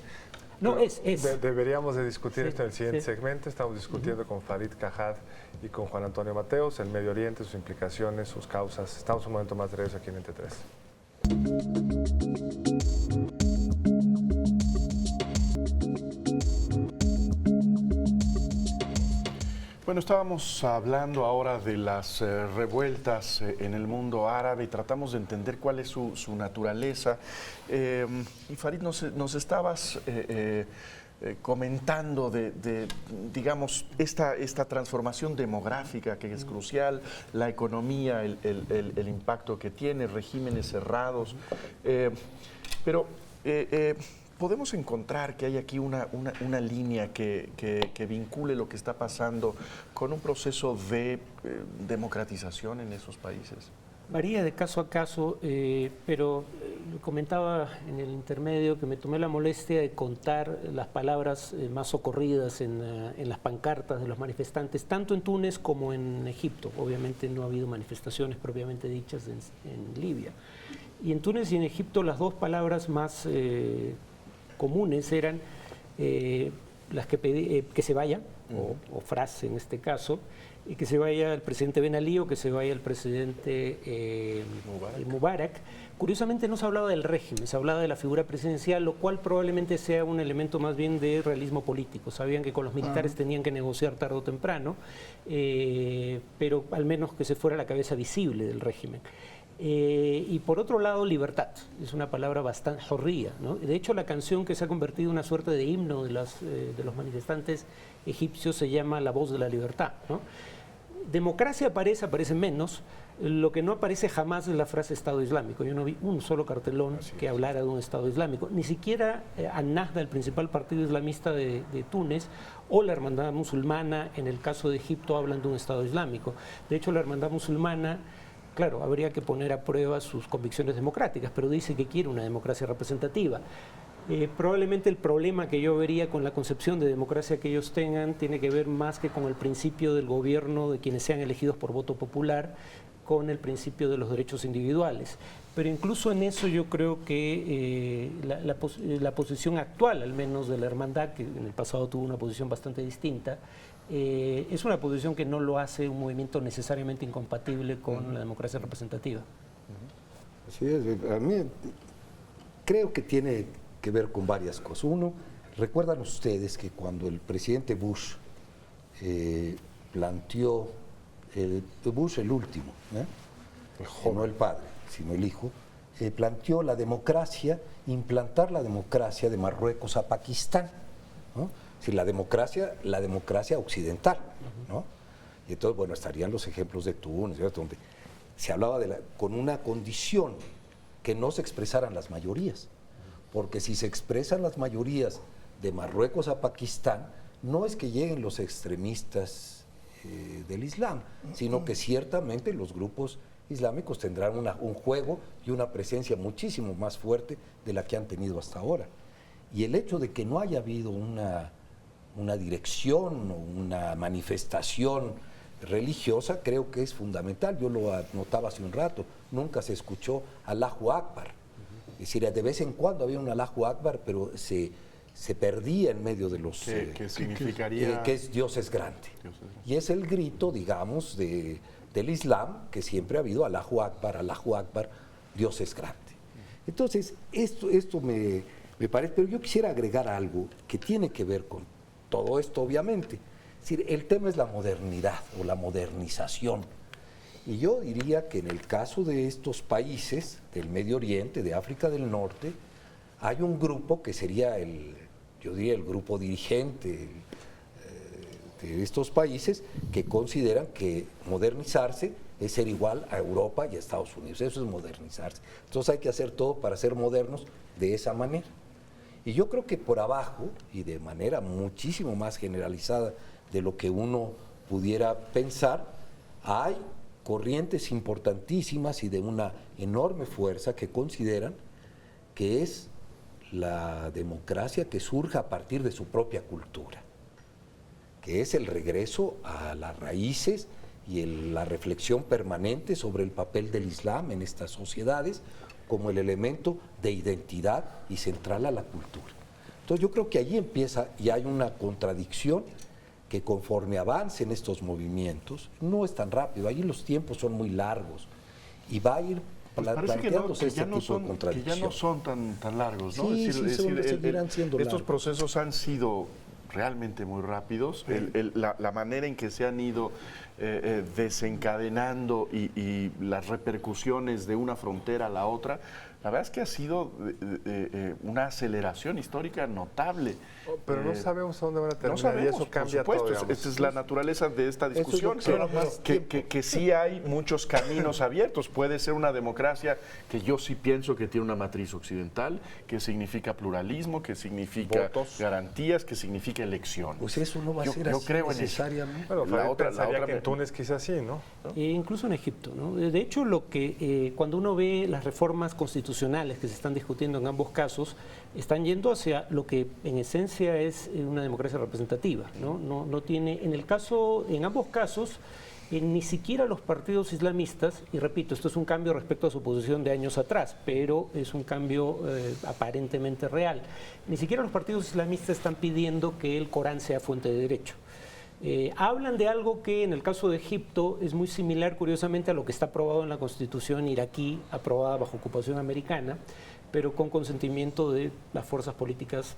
No, es. Deberíamos de discutir esto en el siguiente segmento. Estamos discutiendo con Farid Cajad y con Juan Antonio Mateos, el Medio Oriente, sus implicaciones, sus causas. Estamos un momento más de regreso aquí en Entre Tres. Bueno, estábamos hablando ahora de las revueltas en el mundo árabe y tratamos de entender cuál es su naturaleza. Y Farid, nos estabas comentando digamos, esta transformación demográfica que es crucial, la economía, el impacto que tiene, regímenes cerrados. Pero podemos encontrar que hay aquí una línea que vincule lo que está pasando con un proceso de democratización en esos países. Varía de caso a caso, pero comentaba en el intermedio que me tomé la molestia de contar las palabras más socorridas en las pancartas de los manifestantes, tanto en Túnez como en Egipto. Obviamente no ha habido manifestaciones propiamente dichas en Libia. Y en Túnez y en Egipto las dos palabras más comunes eran las que se vaya, o frase en este caso, y que se vaya el presidente Ben Ali o que se vaya el presidente Mubarak. Curiosamente no se hablaba del régimen, se hablaba de la figura presidencial, lo cual probablemente sea un elemento más bien de realismo político. Sabían que con los militares tenían que negociar tarde o temprano, pero al menos que se fuera la cabeza visible del régimen. Y por otro lado, libertad, es una palabra bastante jorría, ¿no? De hecho, la canción que se ha convertido en una suerte de himno de los manifestantes egipcios se llama La Voz de la Libertad, ¿no? Democracia aparece menos, lo que no aparece jamás es la frase Estado Islámico. Yo no vi un solo cartelón que hablara de un Estado Islámico, ni siquiera Al-Nahda, el principal partido islamista de Túnez, o la Hermandad Musulmana, en el caso de Egipto, hablan de un Estado Islámico. De hecho, la Hermandad Musulmana, claro, habría que poner a prueba sus convicciones democráticas, pero dice que quiere una democracia representativa. Probablemente el problema que yo vería con la concepción de democracia que ellos tengan tiene que ver más que con el principio del gobierno de quienes sean elegidos por voto popular, con el principio de los derechos individuales. Pero incluso en eso yo creo que la posición actual, al menos de la hermandad, que en el pasado tuvo una posición bastante distinta, es una posición que no lo hace un movimiento necesariamente incompatible con la democracia representativa. Así es, a mí creo que tiene que ver con varias cosas. Uno, recuerdan ustedes que cuando el presidente Bush planteó, Bush el último, no el padre, sino el hijo, planteó la democracia, implantar la democracia de Marruecos a Pakistán, ¿no? Es decir, la democracia occidental, ¿no? Y entonces, bueno, estarían los ejemplos de Túnez, donde se hablaba con una condición, que no se expresaran las mayorías, porque si se expresan las mayorías de Marruecos a Pakistán, no es que lleguen los extremistas del Islam, sino que ciertamente los grupos islámicos tendrán un juego y una presencia muchísimo más fuerte de la que han tenido hasta ahora. Y el hecho de que no haya habido una dirección o una manifestación religiosa creo que es fundamental. Yo lo anotaba hace un rato, nunca se escuchó Allahu Akbar. Es decir, de vez en cuando había un Allahu Akbar, pero se perdía en medio de los... ¿Qué significaría? Que es Dios es grande. Y es el grito, digamos, del Islam, que siempre ha habido Allahu Akbar, Dios es grande. Entonces, esto me parece, pero yo quisiera agregar algo que tiene que ver con todo esto, obviamente. Es decir, el tema es la modernidad o la modernización. Y yo diría que en el caso de estos países del Medio Oriente, de África del Norte, hay un grupo que sería el grupo dirigente de estos países que consideran que modernizarse es ser igual a Europa y a Estados Unidos. Eso es modernizarse. Entonces hay que hacer todo para ser modernos de esa manera. Y yo creo que por abajo, y de manera muchísimo más generalizada de lo que uno pudiera pensar, hay corrientes importantísimas y de una enorme fuerza que consideran que es la democracia que surge a partir de su propia cultura, que es el regreso a las raíces y la reflexión permanente sobre el papel del Islam en estas sociedades como el elemento de identidad y central a la cultura. Entonces yo creo que allí empieza y hay una contradicción que conforme avancen estos movimientos, no es tan rápido, allí los tiempos son muy largos y va a ir planteándose este tipo de contradicción. Que ya no son tan largos, ¿no? Sí, seguirán siendo estos largos. procesos han sido realmente muy rápidos. Sí. La manera en que se han ido desencadenando y las repercusiones de una frontera a la otra, la verdad es que ha sido una aceleración histórica notable. Pero no sabemos a dónde van a terminar, no sabemos, y eso cambia por supuesto, todo. Esta es la naturaleza de esta discusión, que sí hay muchos caminos abiertos. Puede ser una democracia que yo sí pienso que tiene una matriz occidental, que significa pluralismo, que significa votos, garantías, que significa elección. Pues eso no va a ser así necesariamente. Bueno, la otra que en Túnez quizás sí, ¿no? Incluso en Egipto, ¿no? De hecho, cuando uno ve las reformas constitucionales constitucionales que se están discutiendo en ambos casos están yendo hacia lo que en esencia es una democracia representativa, ¿no? No tiene, en ambos casos, ni siquiera los partidos islamistas, y repito, esto es un cambio respecto a su posición de años atrás, pero es un cambio aparentemente real, ni siquiera los partidos islamistas están pidiendo que el Corán sea fuente de derecho. Hablan de algo que en el caso de Egipto es muy similar, curiosamente, a lo que está aprobado en la Constitución iraquí, aprobada bajo ocupación americana, pero con consentimiento de las fuerzas políticas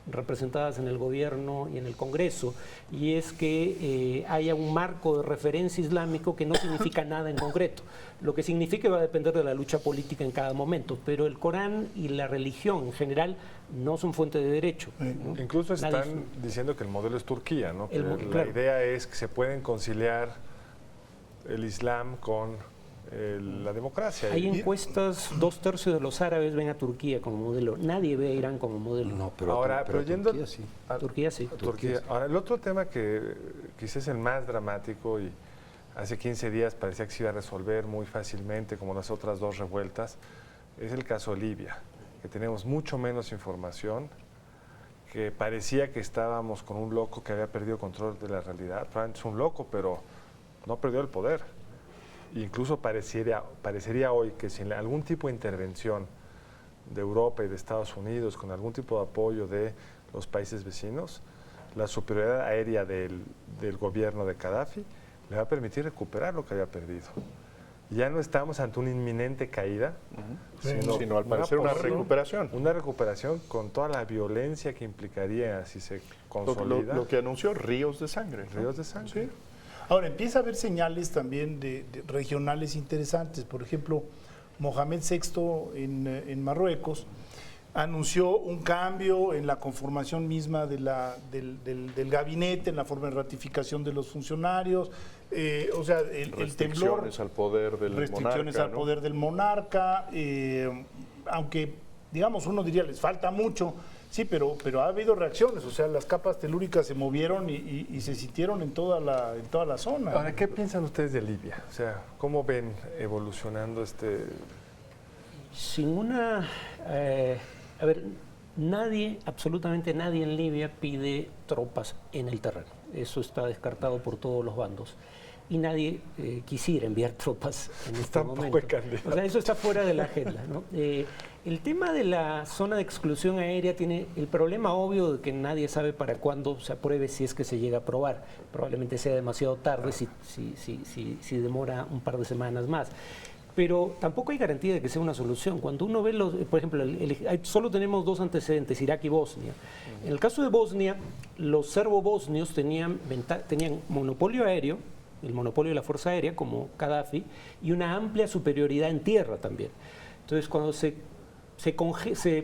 representadas en el gobierno y en el Congreso, y es que haya un marco de referencia islámico que no significa nada en concreto. Lo que significa va a depender de la lucha política en cada momento, pero el Corán y la religión en general no son fuente de derecho, ¿no? Incluso están diciendo que el modelo es Turquía, ¿no? La claro. idea es que se pueden conciliar el Islam con la democracia. Hay encuestas, 2/3 de los árabes ven a Turquía como modelo, nadie ve a Irán como modelo. No, pero, Ahora, pero yendo Turquía sí. Turquía sí. Turquía. Ahora, el otro tema que quizás es el más dramático y hace 15 días parecía que se iba a resolver muy fácilmente, como las otras dos revueltas, es el caso Libia, que tenemos mucho menos información, que parecía que estábamos con un loco que había perdido control de la realidad. Probablemente es un loco, pero no perdió el poder. Incluso parecería hoy que sin algún tipo de intervención de Europa y de Estados Unidos, con algún tipo de apoyo de los países vecinos, la superioridad aérea del gobierno de Gaddafi le va a permitir recuperar lo que había perdido. Ya no estamos ante una inminente caída, sino al parecer una recuperación. Una recuperación con toda la violencia que implicaría si se consolida. Lo que anunció, ríos de sangre, ¿no? Ríos de sangre. Sí. Ahora, empieza a haber señales también de regionales interesantes. Por ejemplo, Mohamed VI en Marruecos anunció un cambio en la conformación misma del gabinete, en la forma de ratificación de los funcionarios, o sea, el temblor, al poder del restricciones monarca, al ¿no? poder del monarca, aunque, digamos, uno diría, les falta mucho. Sí, pero ha habido reacciones, o sea, las capas telúricas se movieron y se sintieron en toda la zona. Ahora, ¿qué piensan ustedes de Libia? O sea, ¿cómo ven evolucionando Sin una... a ver, absolutamente nadie en Libia pide tropas en el terreno. Eso está descartado por todos los bandos. Y nadie quisiera enviar tropas en este momento. O sea, eso está fuera de la agenda, ¿no? El tema de la zona de exclusión aérea tiene el problema obvio de que nadie sabe para cuándo se apruebe, si es que se llega a aprobar. Probablemente sea demasiado tarde si demora un par de semanas más. Pero tampoco hay garantía de que sea una solución. Cuando uno ve, por ejemplo, solo tenemos dos antecedentes, Irak y Bosnia. En el caso de Bosnia, los serbo-bosnios tenían monopolio aéreo, el monopolio de la Fuerza Aérea, como Gaddafi, y una amplia superioridad en tierra también. Entonces, cuando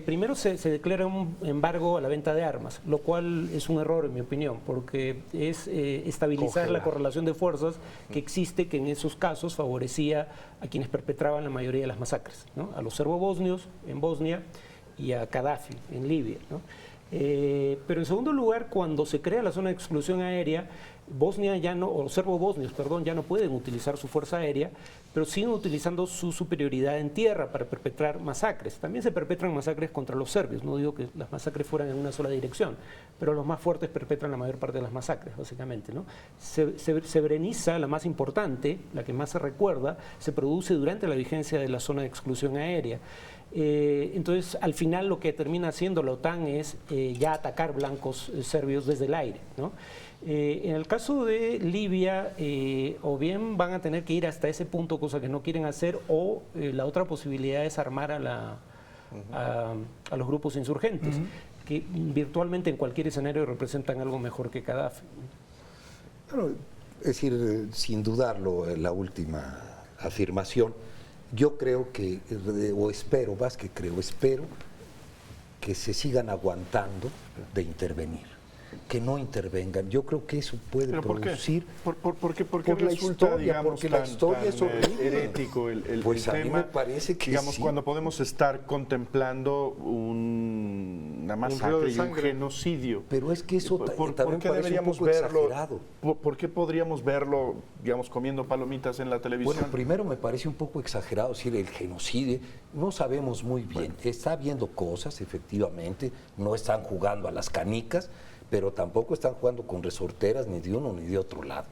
primero se declara un embargo a la venta de armas, lo cual es un error en mi opinión, porque es estabilizar la correlación de fuerzas que existe, que en esos casos favorecía a quienes perpetraban la mayoría de las masacres, ¿no? A los serbo-bosnios en Bosnia y a Gaddafi en Libia, ¿no? Pero en segundo lugar, cuando se crea la zona de exclusión aérea, Bosnia o los serbo-bosnios, perdón, ya no pueden utilizar su fuerza aérea, pero siguen utilizando su superioridad en tierra para perpetrar masacres. También se perpetran masacres contra los serbios, no digo que las masacres fueran en una sola dirección, pero los más fuertes perpetran la mayor parte de las masacres, básicamente, ¿no? Srebrenica, la más importante, la que más se recuerda, se produce durante la vigencia de la zona de exclusión aérea. Entonces, al final lo que termina haciendo la OTAN es ya atacar blancos serbios desde el aire, ¿no? En el caso de Libia, o bien van a tener que ir hasta ese punto, cosa que no quieren hacer, o la otra posibilidad es armar a los grupos insurgentes, que virtualmente en cualquier escenario representan algo mejor que Gaddafi. Bueno, es decir, sin dudarlo, la última afirmación, yo creo que, espero que se sigan aguantando de intervenir, que no intervengan. Yo creo que eso puede producir... ¿Por qué por la resulta, historia, digamos, porque la historia es horrible. Herético el Pues a tema? mí me parece que digamos, sí. cuando podemos estar contemplando un una masacre y un genocidio. Pero es que eso ¿Por también qué parece deberíamos un poco verlo? exagerado. ¿Por qué podríamos verlo, digamos, comiendo palomitas en la televisión? Bueno, primero me parece un poco exagerado decir el genocidio. No sabemos muy bien. Está habiendo cosas, efectivamente. No están jugando a las canicas, pero tampoco están jugando con resorteras ni de uno ni de otro lado.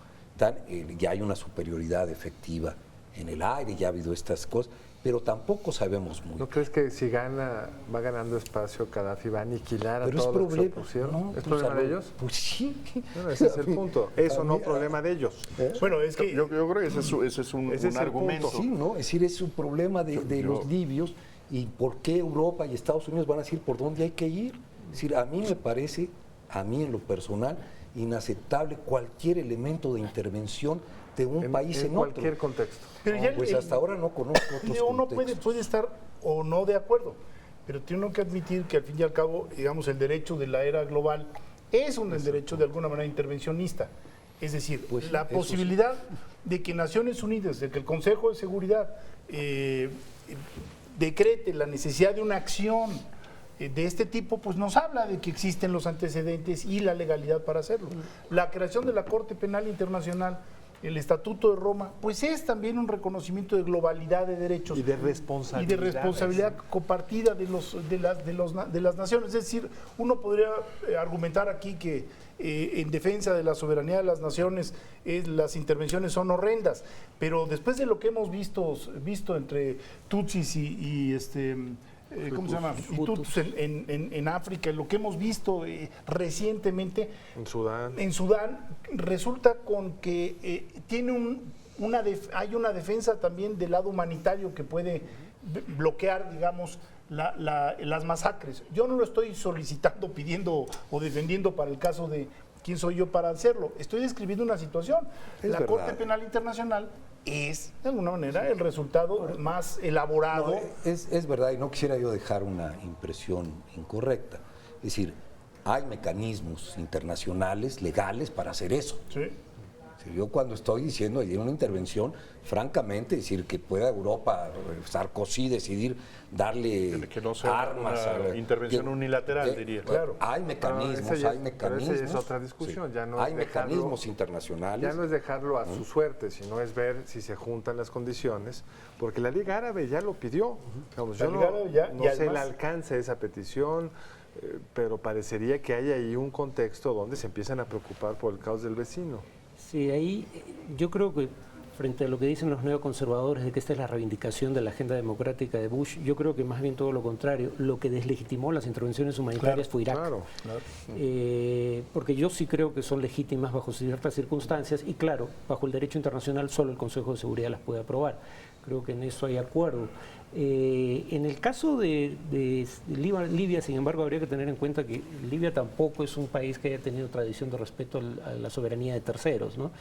Ya hay una superioridad efectiva en el aire, ya ha habido estas cosas, pero tampoco sabemos muy ¿No bien. crees que si va ganando espacio, Gaddafi va a aniquilar a Pero es todos los que se problema, opusieron? ¿no? ¿Es Pues, problema de ellos? Pues sí. Bueno, ese es el punto. Eso no problema de ellos. Bueno, es que Yo creo que ese es un Ese es el argumento. punto. Sí, ¿no? Es decir, es un problema de los libios y por qué Europa y Estados Unidos van a decir por dónde hay que ir. Es decir, a mí me parece, a mí en lo personal, inaceptable cualquier elemento de intervención de un país en cualquier otro. contexto. Pero ya Pues hasta ahora no conozco otros uno contextos. puede estar o no de acuerdo, pero tiene uno que admitir que al fin y al cabo, digamos, el derecho de la era global es un derecho de alguna manera intervencionista. Es decir, Pues sí, la eso posibilidad de que Naciones Unidas, de que el Consejo de Seguridad decrete la necesidad de una acción de este tipo, pues nos habla de que existen los antecedentes y la legalidad para hacerlo. La creación de la Corte Penal Internacional, el Estatuto de Roma, pues es también un reconocimiento de globalidad de derechos Y de responsabilidad. y de responsabilidad compartida de las naciones. Es decir, uno podría argumentar aquí que en defensa de la soberanía de las naciones las intervenciones son horrendas, pero después de lo que hemos visto entre Tutsis y ¿cómo se llama? Y Tuts en África, lo que hemos visto recientemente En Sudán. resulta con que tiene hay una defensa también del lado humanitario que puede bloquear, digamos, las masacres. Yo no lo estoy solicitando, pidiendo o defendiendo para el caso de quién soy yo para hacerlo. Estoy describiendo una situación. Es La verdad. Corte Penal Internacional es, de alguna manera, el resultado más elaborado. No, es verdad, y no quisiera yo dejar una impresión incorrecta. Es decir, hay mecanismos internacionales, legales, para hacer eso. Sí. Yo cuando estoy diciendo hay una intervención, francamente, decir que pueda Europa, Sarkozy, decidir darle Que no sea armas. una intervención unilateral, diría. Claro. Hay mecanismos, Ese ya hay es- mecanismos. pero esa es otra discusión, ya no hay es dejarlo- mecanismos internacionales. Ya no es dejarlo a su suerte, sino es ver si se juntan las condiciones, porque la Liga Árabe ya lo pidió. Digamos, La yo Liga no, Árabe ya- no y sé el además- alcance de esa petición, pero parecería que hay ahí un contexto donde se empiezan a preocupar por el caos del vecino. Sí, ahí yo creo que frente a lo que dicen los neoconservadores de que esta es la reivindicación de la agenda democrática de Bush, yo creo que más bien todo lo contrario. Lo que deslegitimó las intervenciones humanitarias fue Irak. Claro. Porque yo sí creo que son legítimas bajo ciertas circunstancias y claro, bajo el derecho internacional solo el Consejo de Seguridad las puede aprobar. Creo que en eso hay acuerdo. En el caso de Libia, sin embargo, habría que tener en cuenta que Libia tampoco es un país que haya tenido tradición de respeto a la soberanía de terceros, ¿no?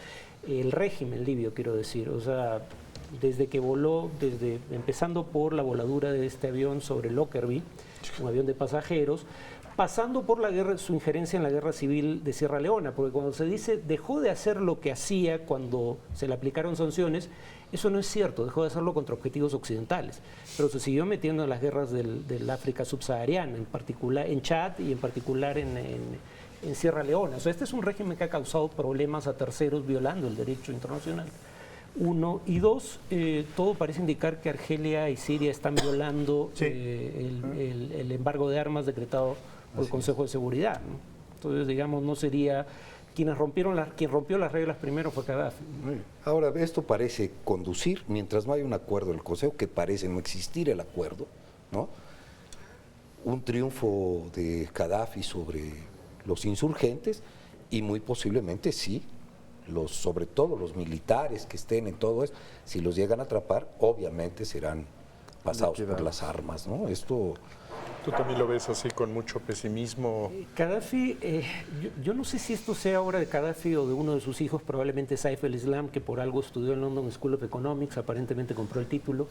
El régimen libio, quiero decir, o sea, desde que voló, empezando por la voladura de este avión sobre Lockerbie, un avión de pasajeros, pasando por su injerencia en la guerra civil de Sierra Leona, porque cuando se dice dejó de hacer lo que hacía cuando se le aplicaron sanciones, eso no es cierto, dejó de hacerlo contra objetivos occidentales, pero se siguió metiendo en las guerras del África subsahariana, en particular en Chad y en particular en Sierra Leona. O sea, este es un régimen que ha causado problemas a terceros violando el derecho internacional. Uno, y dos, todo parece indicar que Argelia y Siria están violando el embargo de armas decretado por el Consejo de Seguridad, ¿no? Entonces, digamos, no sería... quien rompió las reglas primero fue Gaddafi. Ahora, esto parece conducir, mientras no hay un acuerdo del Consejo, que parece no existir el acuerdo, ¿no? Un triunfo de Gaddafi sobre los insurgentes y muy posiblemente sí, sobre todo los militares que estén en todo eso, si los llegan a atrapar, obviamente serán pasados por las armas, ¿no? Esto... ¿Tú también lo ves así con mucho pesimismo? Gaddafi, yo no sé si esto sea ahora de Gaddafi o de uno de sus hijos, probablemente Saif el-Islam, que por algo estudió en London School of Economics, aparentemente compró el título,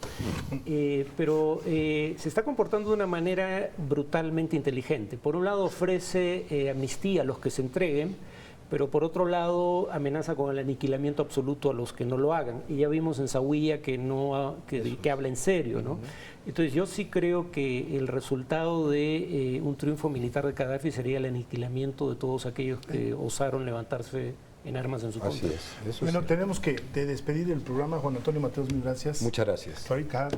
pero se está comportando de una manera brutalmente inteligente. Por un lado ofrece amnistía a los que se entreguen, pero por otro lado amenaza con el aniquilamiento absoluto a los que no lo hagan. Y ya vimos en Zawiya que habla en serio, ¿no? Entonces yo sí creo que el resultado de un triunfo militar de Gaddafi sería el aniquilamiento de todos aquellos que osaron levantarse en armas en su contra. Así es. Eso Bueno, sí. tenemos que despedir el programa. Juan Antonio Mateos, mil gracias. Muchas gracias. Farid Khan,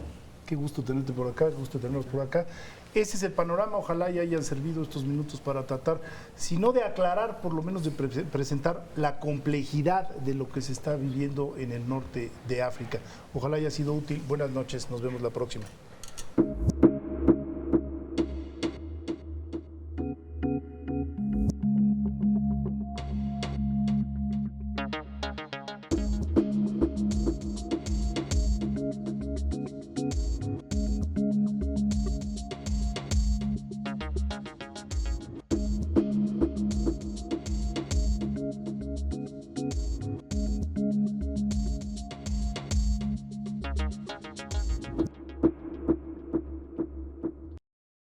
qué gusto tenerte por acá, qué gusto tenerlos por acá. Ese es el panorama, ojalá ya hayan servido estos minutos para tratar, si no de aclarar, por lo menos de presentar la complejidad de lo que se está viviendo en el norte de África. Ojalá haya sido útil. Buenas noches, nos vemos la próxima.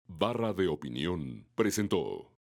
Barra de Opinión presentó.